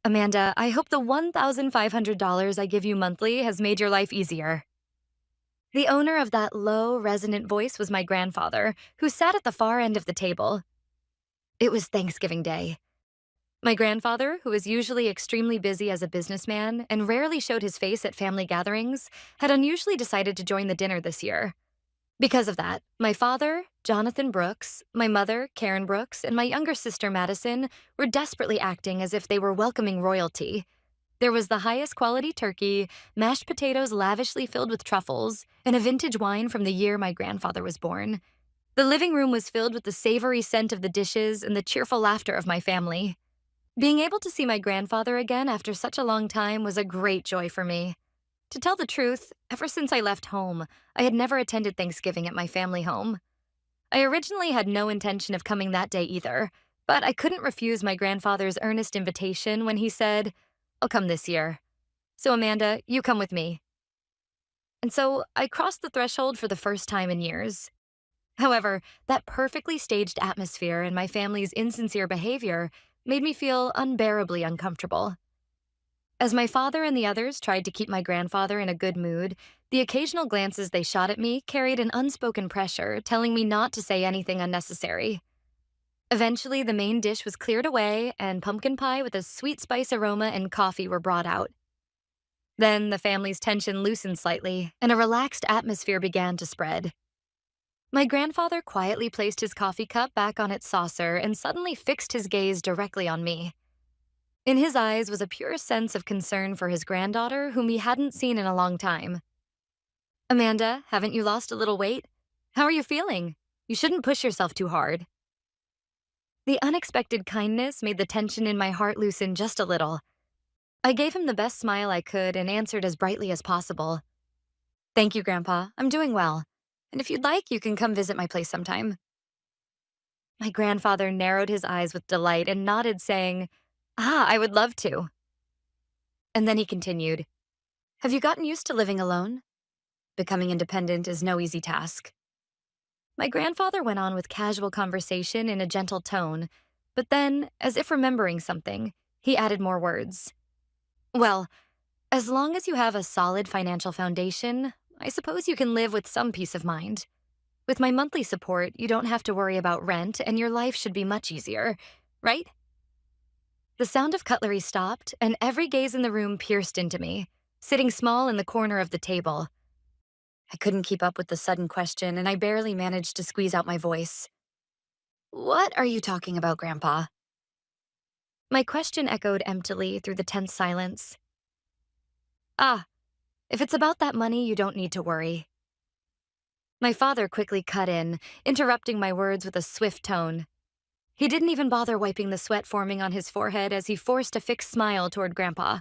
Amanda, I hope the $1,500 I give you monthly has made your life easier. The owner of that low, resonant voice was my grandfather, who sat at the far end of the table. It was Thanksgiving Day. My grandfather, who was usually extremely busy as a businessman and rarely showed his face at family gatherings, had unusually decided to join the dinner this year. Because of that, my father, Jonathan Brooks, my mother, Karen Brooks, and my younger sister, Madison, were desperately acting as if they were welcoming royalty. There was the highest quality turkey, mashed potatoes lavishly filled with truffles, and a vintage wine from the year my grandfather was born. The living room was filled with the savory scent of the dishes and the cheerful laughter of my family. Being able to see my grandfather again after such a long time was a great joy for me. To tell the truth, ever since I left home, I had never attended Thanksgiving at my family home. I originally had no intention of coming that day either, but I couldn't refuse my grandfather's earnest invitation when he said, "I'll come this year. So, Amanda, you come with me." And so I crossed the threshold for the first time in years. However, that perfectly staged atmosphere and my family's insincere behavior made me feel unbearably uncomfortable. As my father and the others tried to keep my grandfather in a good mood, the occasional glances they shot at me carried an unspoken pressure telling me not to say anything unnecessary. Eventually, the main dish was cleared away, and pumpkin pie with a sweet spice aroma and coffee were brought out. Then the family's tension loosened slightly, and a relaxed atmosphere began to spread. My grandfather quietly placed his coffee cup back on its saucer and suddenly fixed his gaze directly on me. In his eyes was a pure sense of concern for his granddaughter, whom he hadn't seen in a long time. "Amanda, haven't you lost a little weight? How are you feeling? You shouldn't push yourself too hard." The unexpected kindness made the tension in my heart loosen just a little. I gave him the best smile I could and answered as brightly as possible. "Thank you, Grandpa. I'm doing well. And if you'd like, you can come visit my place sometime." My grandfather narrowed his eyes with delight and nodded, saying, I would love to." And then he continued, "Have you gotten used to living alone? Becoming independent is no easy task." My grandfather went on with casual conversation in a gentle tone, but then, as if remembering something, he added more words. "Well, as long as you have a solid financial foundation, I suppose you can live with some peace of mind. With my monthly support, you don't have to worry about rent, and your life should be much easier, right?" The sound of cutlery stopped, and every gaze in the room pierced into me, sitting small in the corner of the table. I couldn't keep up with the sudden question, and I barely managed to squeeze out my voice. "What are you talking about, Grandpa?" My question echoed emptily through the tense silence. "Ah, if it's about that money, you don't need to worry." My father quickly cut in, interrupting my words with a swift tone. He didn't even bother wiping the sweat forming on his forehead as he forced a fixed smile toward Grandpa.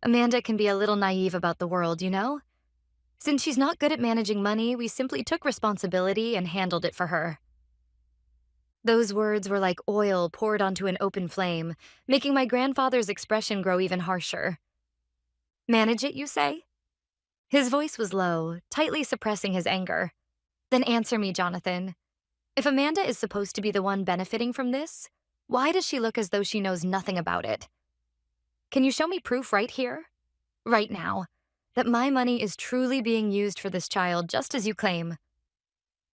"Amanda can be a little naive about the world, you know? Since she's not good at managing money, we simply took responsibility and handled it for her." Those words were like oil poured onto an open flame, making my grandfather's expression grow even harsher. "Manage it, you say?" His voice was low, tightly suppressing his anger. "Then answer me, Jonathan. If Amanda is supposed to be the one benefiting from this, why does she look as though she knows nothing about it? Can you show me proof right here, right now, that my money is truly being used for this child just as you claim?"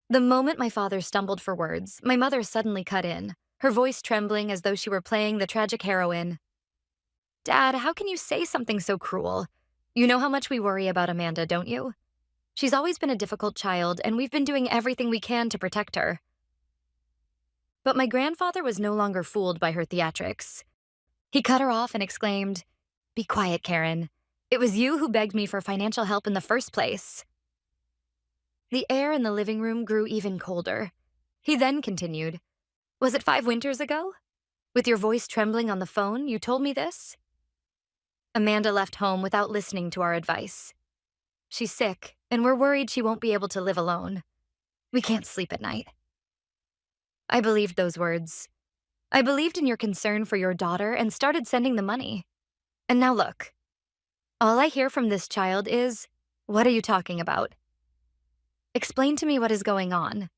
The moment my father stumbled for words, my mother suddenly cut in, her voice trembling as though she were playing the tragic heroine. "Dad, how can you say something so cruel? You know how much we worry about Amanda, don't you? She's always been a difficult child, and we've been doing everything we can to protect her." But my grandfather was no longer fooled by her theatrics. He cut her off and exclaimed, "Be quiet, Karen. It was you who begged me for financial help in the first place." The air in the living room grew even colder. He then continued, "Was it 5 winters ago? With your voice trembling on the phone, you told me this?" Amanda left home without listening to our advice. "She's sick, and we're worried she won't be able to live alone. We can't sleep at night." I believed those words. I believed in your concern for your daughter and started sending the money. And now look. All I hear from this child is, "What are you talking about? Explain to me what is going on."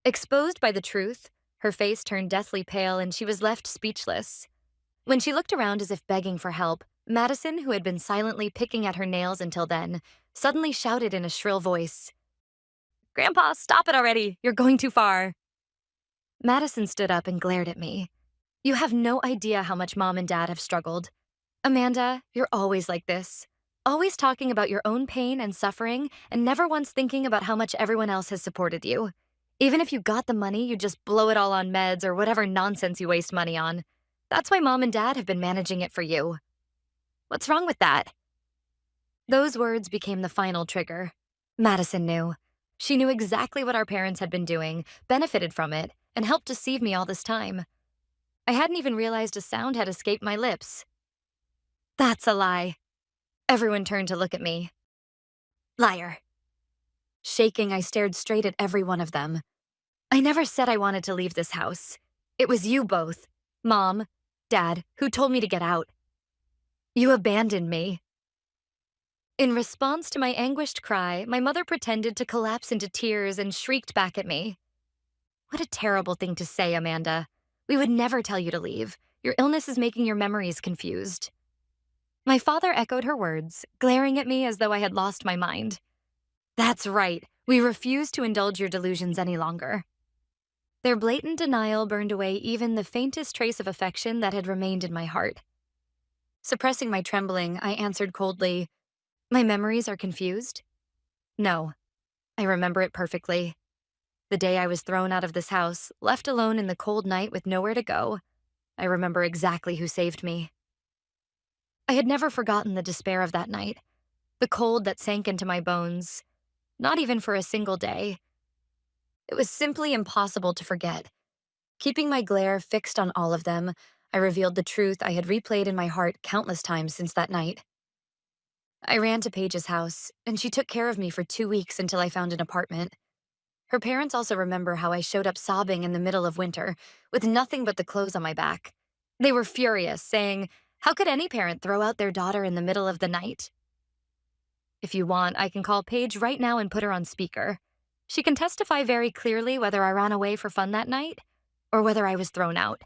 Exposed by the truth, her face turned deathly pale and she was left speechless. When she looked around as if begging for help, Madison, who had been silently picking at her nails until then, suddenly shouted in a shrill voice, "Grandpa, stop it already! You're going too far." Madison stood up and glared at me. "You have no idea how much Mom and Dad have struggled. Amanda, you're always like this. Always talking about your own pain and suffering and never once thinking about how much everyone else has supported you. Even if you got the money, you just blow it all on meds or whatever nonsense you waste money on. That's why Mom and Dad have been managing it for you. What's wrong with that?" Those words became the final trigger. Madison knew. She knew exactly what our parents had been doing, benefited from it, and helped deceive me all this time. I hadn't even realized a sound had escaped my lips. "That's a lie." Everyone turned to look at me. "Liar." Shaking, I stared straight at every one of them. "I never said I wanted to leave this house. It was you both, Mom, Dad, who told me to get out. You abandoned me." In response to my anguished cry, my mother pretended to collapse into tears and shrieked back at me. "What a terrible thing to say, Amanda. We would never tell you to leave. Your illness is making your memories confused." My father echoed her words, glaring at me as though I had lost my mind. "That's right. We refuse to indulge your delusions any longer." Their blatant denial burned away even the faintest trace of affection that had remained in my heart. Suppressing my trembling, I answered coldly, "My memories are confused? No, I remember it perfectly. The day I was thrown out of this house, left alone in the cold night with nowhere to go, I remember exactly who saved me." I had never forgotten the despair of that night, the cold that sank into my bones, not even for a single day. It was simply impossible to forget. Keeping my glare fixed on all of them, I revealed the truth I had replayed in my heart countless times since that night. I ran to Paige's house, and she took care of me for 2 weeks until I found an apartment. Her parents also remember how I showed up sobbing in the middle of winter, with nothing but the clothes on my back. They were furious, saying, "How could any parent throw out their daughter in the middle of the night?" If you want, I can call Paige right now and put her on speaker. She can testify very clearly whether I ran away for fun that night, or whether I was thrown out.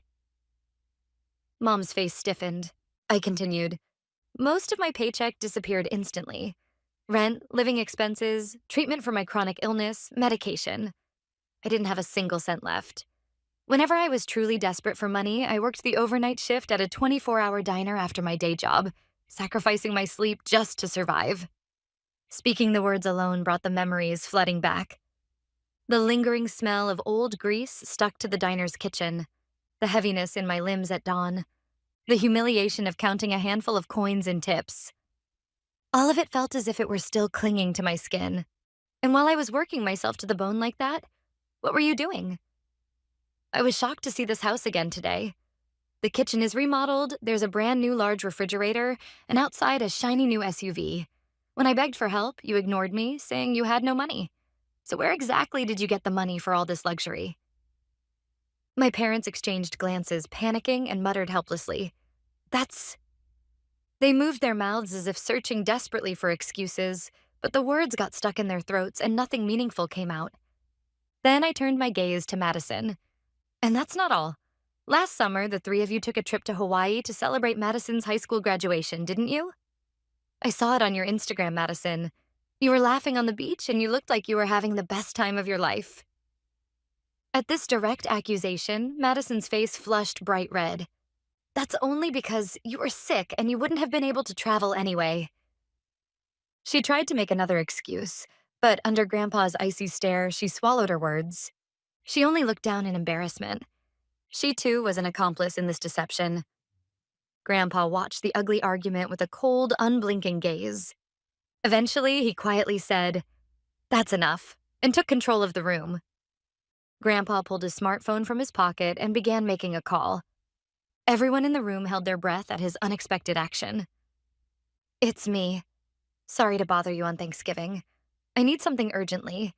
Mom's face stiffened. I continued, "Most of my paycheck disappeared instantly. Rent, living expenses, treatment for my chronic illness, medication. I didn't have a single cent left. Whenever I was truly desperate for money, I worked the overnight shift at a 24-hour diner after my day job, sacrificing my sleep just to survive." Speaking the words alone brought the memories flooding back. The lingering smell of old grease stuck to the diner's kitchen, the heaviness in my limbs at dawn, the humiliation of counting a handful of coins and tips. All of it felt as if it were still clinging to my skin. And while I was working myself to the bone like that, what were you doing? I was shocked to see this house again today. The kitchen is remodeled, there's a brand new large refrigerator, and outside a shiny new SUV. When I begged for help, you ignored me, saying you had no money. So where exactly did you get the money for all this luxury? My parents exchanged glances, panicking, and muttered helplessly, "That's..." They moved their mouths as if searching desperately for excuses, but the words got stuck in their throats and nothing meaningful came out. Then I turned my gaze to Madison. "And that's not all. Last summer, the three of you took a trip to Hawaii to celebrate Madison's high school graduation, didn't you? I saw it on your Instagram, Madison. You were laughing on the beach and you looked like you were having the best time of your life." At this direct accusation, Madison's face flushed bright red. "That's only because you were sick and you wouldn't have been able to travel anyway." She tried to make another excuse, but under Grandpa's icy stare, she swallowed her words. She only looked down in embarrassment. She too was an accomplice in this deception. Grandpa watched the ugly argument with a cold, unblinking gaze. Eventually, he quietly said, "That's enough," and took control of the room. Grandpa pulled his smartphone from his pocket and began making a call. Everyone in the room held their breath at his unexpected action. "It's me. Sorry to bother you on Thanksgiving. I need something urgently.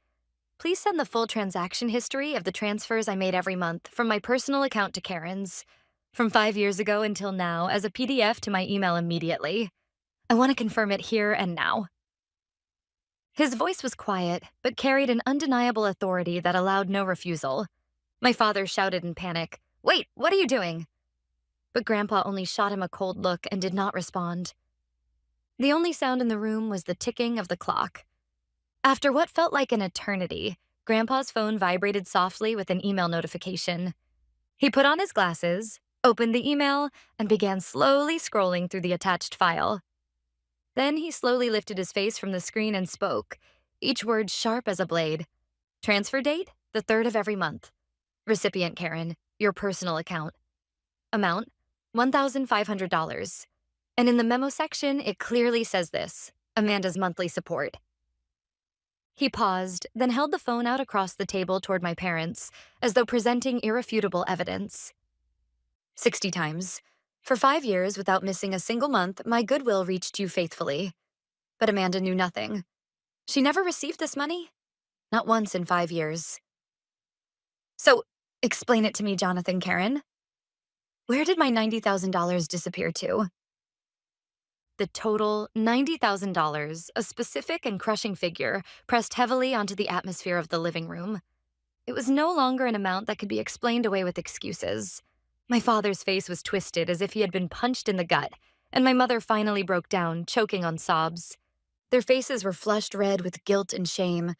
Please send the full transaction history of the transfers I made every month from my personal account to Karen's, from 5 years ago until now, as a PDF to my email immediately. I want to confirm it here and now." His voice was quiet, but carried an undeniable authority that allowed no refusal. My father shouted in panic, "Wait, what are you doing?" but Grandpa only shot him a cold look and did not respond. The only sound in the room was the ticking of the clock. After what felt like an eternity, Grandpa's phone vibrated softly with an email notification. He put on his glasses, opened the email, and began slowly scrolling through the attached file. Then he slowly lifted his face from the screen and spoke, each word sharp as a blade. Transfer date, the 3rd of every month. Recipient Karen, your personal account. Amount, $1,500. And in the memo section, it clearly says this, Amanda's monthly support. He paused, then held the phone out across the table toward my parents, as though presenting irrefutable evidence. 60 times. For 5 years, without missing a single month, my goodwill reached you faithfully. But Amanda knew nothing. She never received this money? Not once in 5 years. So, explain it to me, Jonathan Karen. Where did my $90,000 disappear to? The total, $90,000, a specific and crushing figure, pressed heavily onto the atmosphere of the living room. It was no longer an amount that could be explained away with excuses. My father's face was twisted as if he had been punched in the gut, and my mother finally broke down, choking on sobs. Their faces were flushed red with guilt and shame.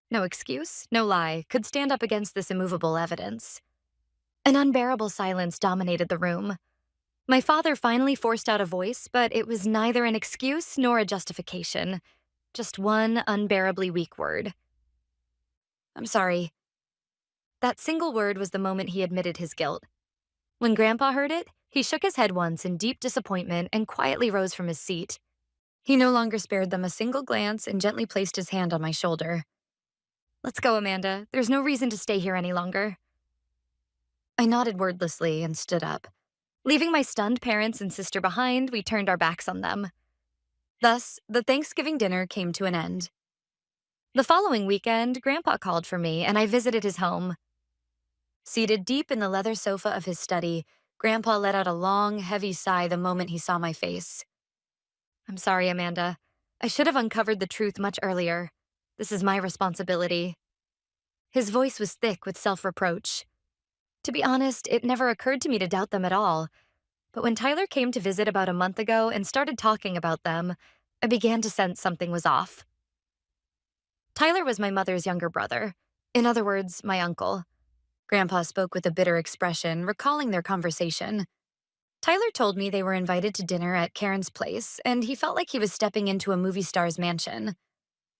No excuse, no lie, could stand up against this immovable evidence. An unbearable silence dominated the room. My father finally forced out a voice, but it was neither an excuse nor a justification. Just one unbearably weak word. I'm sorry. That single word was the moment he admitted his guilt. When Grandpa heard it, he shook his head once in deep disappointment and quietly rose from his seat. He no longer spared them a single glance and gently placed his hand on my shoulder. Let's go, Amanda. There's no reason to stay here any longer. I nodded wordlessly and stood up. Leaving my stunned parents and sister behind, we turned our backs on them. Thus, the Thanksgiving dinner came to an end. The following weekend, Grandpa called for me, and I visited his home. Seated deep in the leather sofa of his study, Grandpa let out a long, heavy sigh the moment he saw my face. I'm sorry, Amanda. I should have uncovered the truth much earlier. This is my responsibility. His voice was thick with self-reproach. To be honest, it never occurred to me to doubt them at all. But when Tyler came to visit about a month ago and started talking about them, I began to sense something was off. Tyler was my mother's younger brother. In other words, my uncle. Grandpa spoke with a bitter expression, recalling their conversation. Tyler told me they were invited to dinner at Karen's place, and he felt like he was stepping into a movie star's mansion.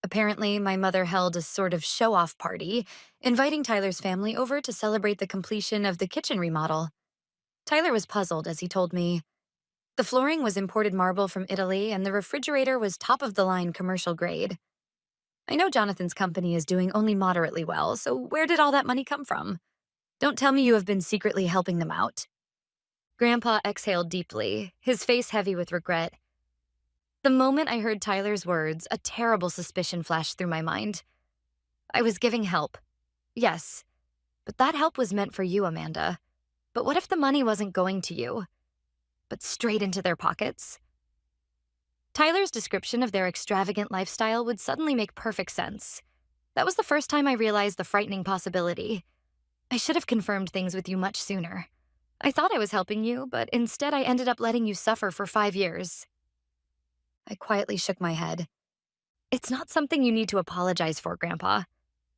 Apparently, my mother held a sort of show-off party, inviting Tyler's family over to celebrate the completion of the kitchen remodel. Tyler was puzzled as he told me, the flooring was imported marble from Italy, and the refrigerator was top-of-the-line commercial grade. I know Jonathan's company is doing only moderately well, so where did all that money come from? Don't tell me you have been secretly helping them out. Grandpa exhaled deeply, his face heavy with regret. The moment I heard Tyler's words, a terrible suspicion flashed through my mind. I was giving help. Yes, but that help was meant for you, Amanda. But what if the money wasn't going to you, but straight into their pockets? Tyler's description of their extravagant lifestyle would suddenly make perfect sense. That was the first time I realized the frightening possibility. I should have confirmed things with you much sooner. I thought I was helping you, but instead I ended up letting you suffer for 5 years. I quietly shook my head. It's not something you need to apologize for, Grandpa.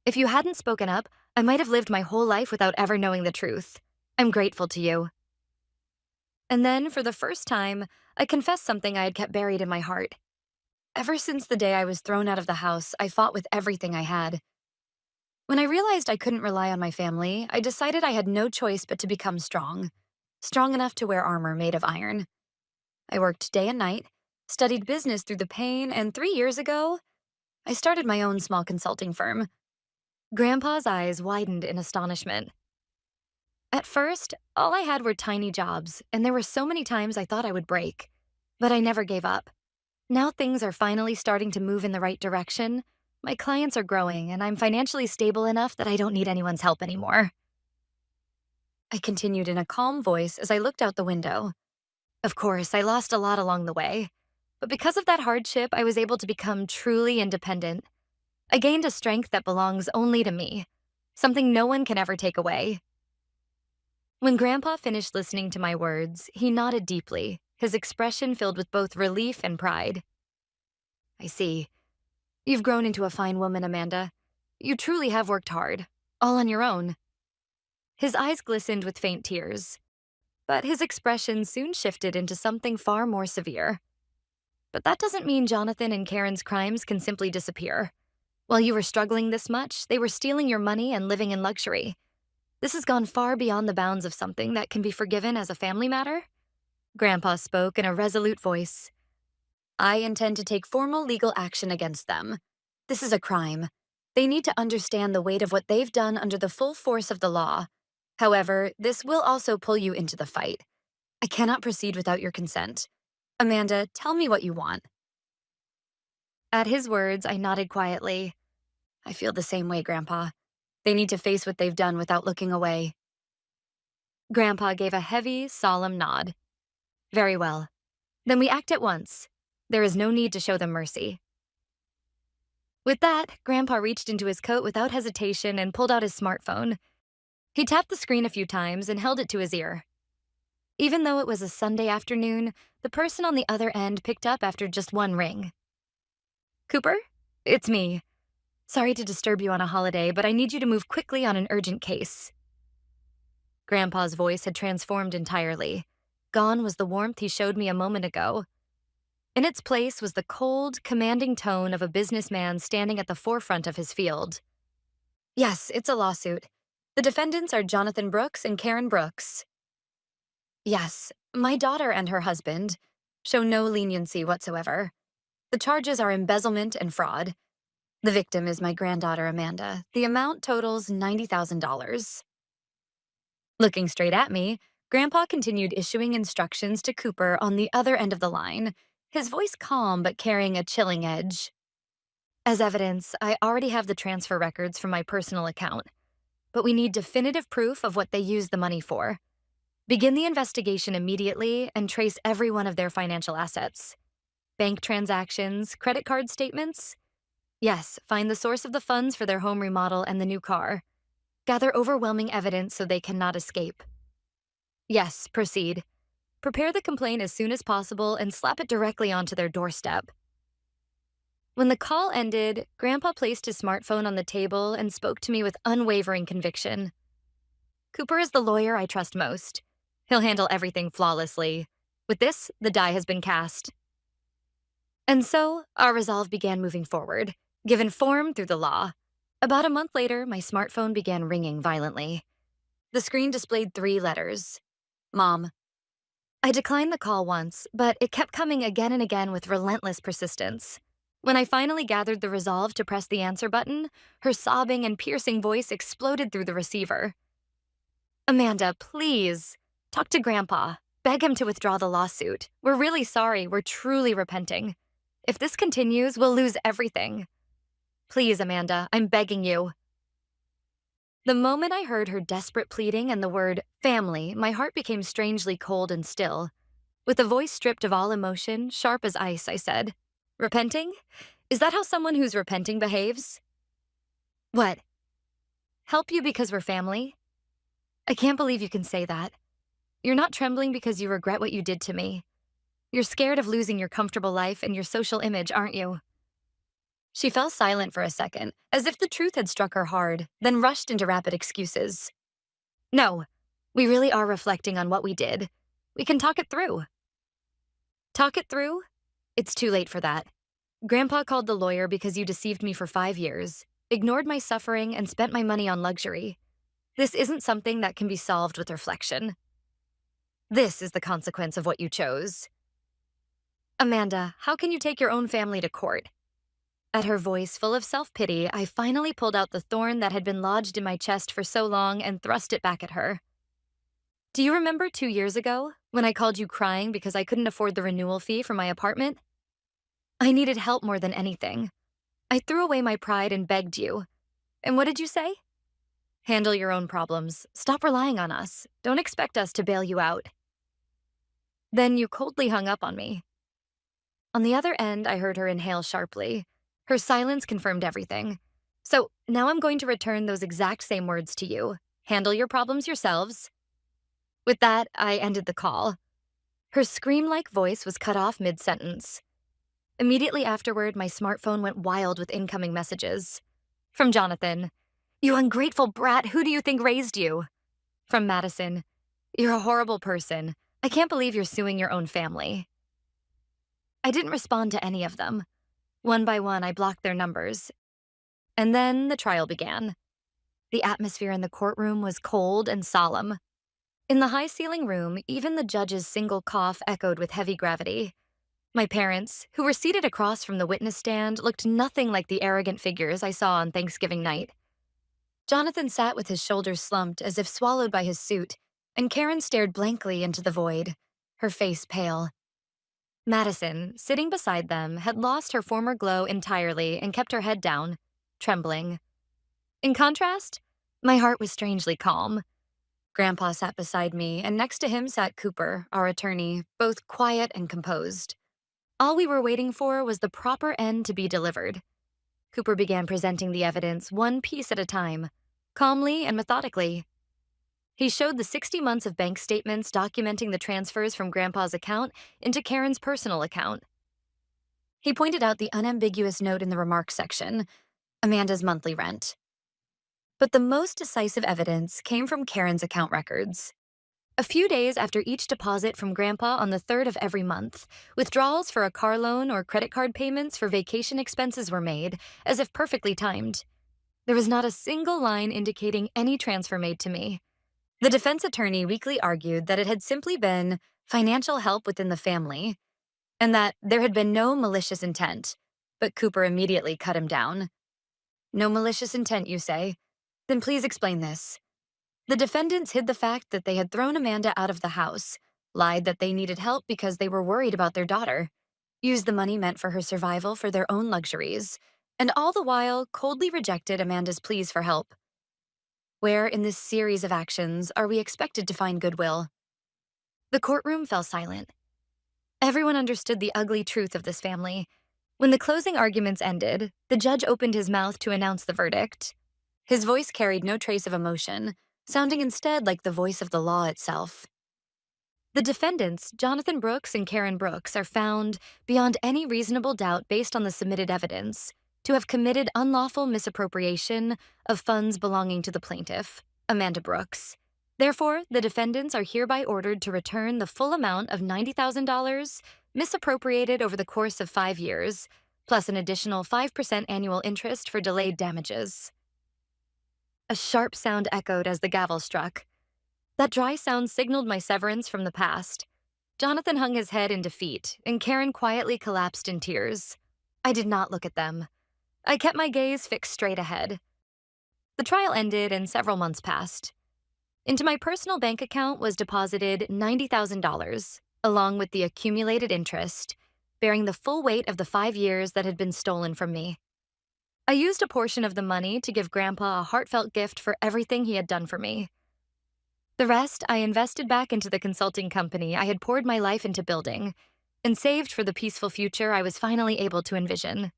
If you hadn't spoken up, I might have lived my whole life without ever knowing the truth. I'm grateful to you. And then, for the first time, I confessed something I had kept buried in my heart. Ever since the day I was thrown out of the house, I fought with everything I had. When I realized I couldn't rely on my family, I decided I had no choice but to become strong. Strong enough to wear armor made of iron. I worked day and night, studied business through the pain, and 3 years ago, I started my own small consulting firm. Grandpa's eyes widened in astonishment. At first, all I had were tiny jobs, and there were so many times I thought I would break. But I never gave up. Now things are finally starting to move in the right direction. My clients are growing, and I'm financially stable enough that I don't need anyone's help anymore. I continued in a calm voice as I looked out the window. Of course, I lost a lot along the way. But because of that hardship, I was able to become truly independent. I gained a strength that belongs only to me, something no one can ever take away. When Grandpa finished listening to my words, he nodded deeply, his expression filled with both relief and pride. I see. You've grown into a fine woman, Amanda. You truly have worked hard, all on your own. His eyes glistened with faint tears, but his expression soon shifted into something far more severe. But that doesn't mean Jonathan and Karen's crimes can simply disappear. While you were struggling this much, they were stealing your money and living in luxury. This has gone far beyond the bounds of something that can be forgiven as a family matter. Grandpa spoke in a resolute voice. I intend to take formal legal action against them. This is a crime. They need to understand the weight of what they've done under the full force of the law. However, this will also pull you into the fight. I cannot proceed without your consent. Amanda, tell me what you want. At his words, I nodded quietly. I feel the same way, Grandpa. They need to face what they've done without looking away. Grandpa gave a heavy, solemn nod. Very well. Then we act at once. There is no need to show them mercy. With that, Grandpa reached into his coat without hesitation and pulled out his smartphone. He tapped the screen a few times and held it to his ear. Even though it was a Sunday afternoon, the person on the other end picked up after just one ring. Cooper? It's me. Sorry to disturb you on a holiday, but I need you to move quickly on an urgent case. Grandpa's voice had transformed entirely. Gone was the warmth he showed me a moment ago. In its place was the cold, commanding tone of a businessman standing at the forefront of his field. Yes, it's a lawsuit. The defendants are Jonathan Brooks and Karen Brooks. Yes, my daughter and her husband show no leniency whatsoever. The charges are embezzlement and fraud. The victim is my granddaughter, Amanda. The amount totals $90,000. Looking straight at me, Grandpa continued issuing instructions to Cooper on the other end of the line, his voice calm but carrying a chilling edge. As evidence, I already have the transfer records from my personal account, but we need definitive proof of what they used the money for. Begin the investigation immediately and trace every one of their financial assets. Bank transactions, credit card statements. Yes, find the source of the funds for their home remodel and the new car. Gather overwhelming evidence so they cannot escape. Yes, proceed. Prepare the complaint as soon as possible and slap it directly onto their doorstep. When the call ended, Grandpa placed his smartphone on the table and spoke to me with unwavering conviction. Cooper is the lawyer I trust most. He'll handle everything flawlessly. With this, the die has been cast. And so, our resolve began moving forward, given form through the law. About a month later, my smartphone began ringing violently. The screen displayed 3 letters. Mom. I declined the call once, but it kept coming again and again with relentless persistence. When I finally gathered the resolve to press the answer button, her sobbing and piercing voice exploded through the receiver. Amanda, please. Talk to Grandpa. Beg him to withdraw the lawsuit. We're really sorry. We're truly repenting. If this continues, we'll lose everything. Please, Amanda, I'm begging you. The moment I heard her desperate pleading and the word family, my heart became strangely cold and still. With a voice stripped of all emotion, sharp as ice, I said, Repenting? Is that how someone who's repenting behaves? What? Help you because we're family? I can't believe you can say that. You're not trembling because you regret what you did to me. You're scared of losing your comfortable life and your social image, aren't you? She fell silent for a second, as if the truth had struck her hard, then rushed into rapid excuses. No, we really are reflecting on what we did. We can talk it through. Talk it through? It's too late for that. Grandpa called the lawyer because you deceived me for 5 years, ignored my suffering, and spent my money on luxury. This isn't something that can be solved with reflection. This is the consequence of what you chose. Amanda, how can you take your own family to court? At her voice full of self-pity, I finally pulled out the thorn that had been lodged in my chest for so long and thrust it back at her. Do you remember 2 years ago, when I called you crying because I couldn't afford the renewal fee for my apartment? I needed help more than anything. I threw away my pride and begged you. And what did you say? Handle your own problems. Stop relying on us. Don't expect us to bail you out. Then you coldly hung up on me. On the other end, I heard her inhale sharply. Her silence confirmed everything. So now I'm going to return those exact same words to you. Handle your problems yourselves. With that, I ended the call. Her scream-like voice was cut off mid-sentence. Immediately afterward, my smartphone went wild with incoming messages. From Jonathan, "You ungrateful brat, who do you think raised you?" From Madison, "You're a horrible person. I can't believe you're suing your own family." I didn't respond to any of them. One by one, I blocked their numbers. And then the trial began. The atmosphere in the courtroom was cold and solemn. In the high-ceiling room, even the judge's single cough echoed with heavy gravity. My parents, who were seated across from the witness stand, looked nothing like the arrogant figures I saw on Thanksgiving night. Jonathan sat with his shoulders slumped as if swallowed by his suit, and Karen stared blankly into the void, her face pale. Madison, sitting beside them, had lost her former glow entirely and kept her head down, trembling. In contrast, my heart was strangely calm. Grandpa sat beside me, and next to him sat Cooper, our attorney, both quiet and composed. All we were waiting for was the proper end to be delivered. Cooper began presenting the evidence one piece at a time, calmly and methodically. He showed the 60 months of bank statements documenting the transfers from Grandpa's account into Karen's personal account. He pointed out the unambiguous note in the remarks section, Amanda's monthly rent. But the most decisive evidence came from Karen's account records. A few days after each deposit from Grandpa on the 3rd of every month, withdrawals for a car loan or credit card payments for vacation expenses were made, as if perfectly timed. There was not a single line indicating any transfer made to me. The defense attorney weakly argued that it had simply been financial help within the family, and that there had been no malicious intent, but Cooper immediately cut him down. "No malicious intent, you say? Then please explain this." The defendants hid the fact that they had thrown Amanda out of the house, lied that they needed help because they were worried about their daughter, used the money meant for her survival for their own luxuries, and all the while coldly rejected Amanda's pleas for help. Where in this series of actions are we expected to find goodwill? The courtroom fell silent. Everyone understood the ugly truth of this family. When the closing arguments ended, the judge opened his mouth to announce the verdict. His voice carried no trace of emotion, sounding instead like the voice of the law itself. The defendants, Jonathan Brooks and Karen Brooks, are found, beyond any reasonable doubt based on the submitted evidence, to have committed unlawful misappropriation of funds belonging to the plaintiff, Amanda Brooks. Therefore, the defendants are hereby ordered to return the full amount of $90,000 misappropriated over the course of 5 years, plus an additional 5% annual interest for delayed damages. A sharp sound echoed as the gavel struck. That dry sound signaled my severance from the past. Jonathan hung his head in defeat, and Karen quietly collapsed in tears. I did not look at them. I kept my gaze fixed straight ahead. The trial ended and several months passed. Into my personal bank account was deposited $90,000, along with the accumulated interest, bearing the full weight of the 5 years that had been stolen from me. I used a portion of the money to give Grandpa a heartfelt gift for everything he had done for me. The rest I invested back into the consulting company I had poured my life into building, and saved for the peaceful future I was finally able to envision.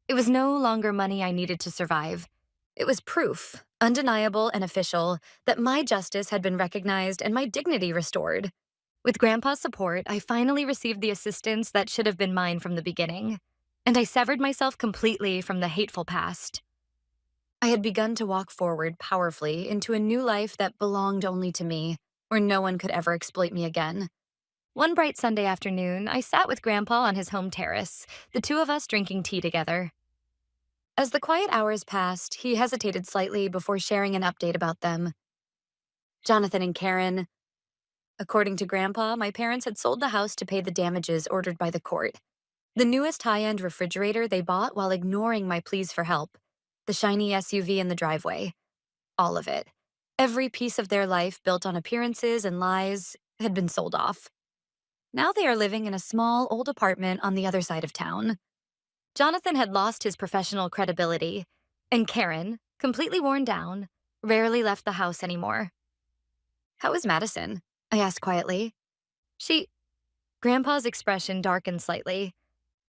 It was no longer money I needed to survive. It was proof, undeniable and official, that my justice had been recognized and my dignity restored. With Grandpa's support, I finally received the assistance that should have been mine from the beginning, and I severed myself completely from the hateful past. I had begun to walk forward powerfully into a new life that belonged only to me, where no one could ever exploit me again. One bright Sunday afternoon, I sat with Grandpa on his home terrace, the two of us drinking tea together. As the quiet hours passed, he hesitated slightly before sharing an update about them. Jonathan and Karen. According to Grandpa, my parents had sold the house to pay the damages ordered by the court. The newest high-end refrigerator they bought while ignoring my pleas for help. The shiny SUV in the driveway. All of it. Every piece of their life built on appearances and lies had been sold off. Now they are living in a small, old apartment on the other side of town. Jonathan had lost his professional credibility, and Karen, completely worn down, rarely left the house anymore. "How is Madison?" I asked quietly. Grandpa's expression darkened slightly.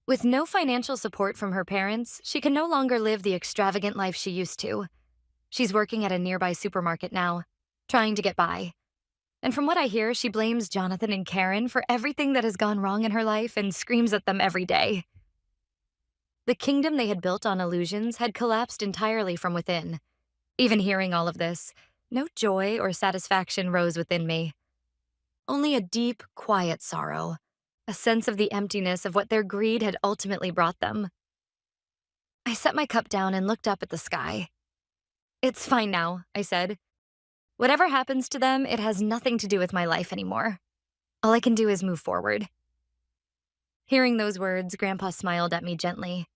With no financial support from her parents, she can no longer live the extravagant life she used to. She's working at a nearby supermarket now, trying to get by. And from what I hear, she blames Jonathan and Karen for everything that has gone wrong in her life and screams at them every day. The kingdom they had built on illusions had collapsed entirely from within. Even hearing all of this, no joy or satisfaction rose within me. Only a deep, quiet sorrow, a sense of the emptiness of what their greed had ultimately brought them. I set my cup down and looked up at the sky. "It's fine now," I said. "Whatever happens to them, it has nothing to do with my life anymore. All I can do is move forward." Hearing those words, Grandpa smiled at me gently.